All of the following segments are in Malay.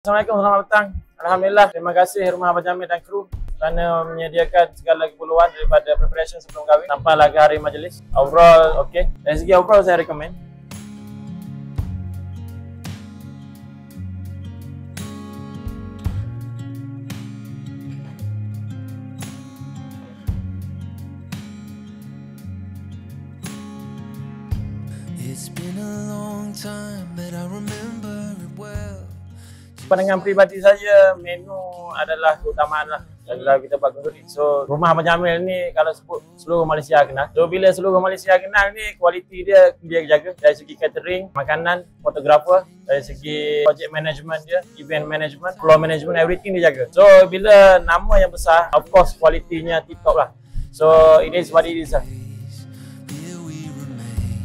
Assalamualaikum, selamat petang. Alhamdulillah, terima kasih Rumah Abang Jamil dan kru kerana menyediakan segala keperluan daripada preparation sebelum kahwin sampai lagi hari majlis. Overall, okey. Dari segi overall, saya recommend. It's been a long time, but I remember it well. Pandangan peribadi saya, menu adalah keutamaan lah kalau kita buat kenduri. So, Rumah Abang Jamil ni kalau sebut seluruh Malaysia kenal. So, bila seluruh Malaysia kenal ni, kualiti dia jaga dari segi catering, makanan, fotografer, dari segi project management dia, event management, floor management, everything dia jaga. So, bila nama yang besar, of course kualitinya tip-top lah. So, it is what it is lah. Here we remain.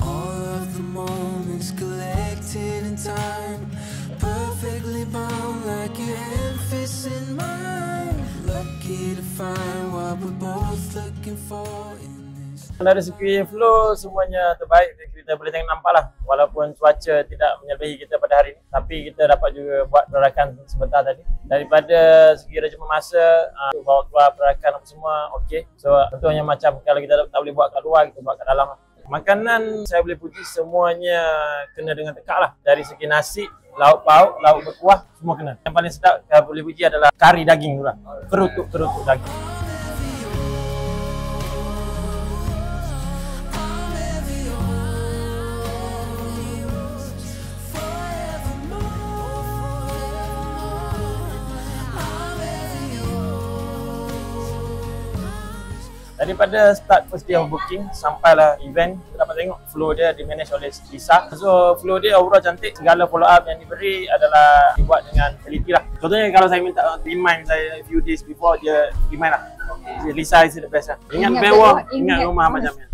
All of the moments collected in time, perfectly bound like your hand fits in mine. Lucky to find what we're both looking for in this. Dari segi flow semuanya terbaik, kita boleh tengok nampak lah. Walaupun cuaca tidak menyelebihi kita pada hari ini, tapi kita dapat juga buat perarakan sebentar tadi. Daripada segi regimen masa, bawa keluar perarakan apa semua okey. So contohnya macam kalau kita tak boleh buat kat luar, kita buat kat dalam lah. Makanan saya boleh puji semuanya kena dengan tekak lah. Dari segi nasi, lauk pauk, lauk berkuah, semua kena. Yang paling sedap saya boleh puji adalah kari daging tu lah. Kerutuk daging. Daripada start first day of booking sampailah event, kita dapat tengok flow dia di-manage oleh Lisa. So flow dia overall cantik, segala follow up yang diberi adalah dibuat dengan teliti lah. Contohnya kalau saya minta remind saya a few days before, dia remind lah. Lisa is the best lah. Ingat Bewang, ingat Rumah Abang Jamil.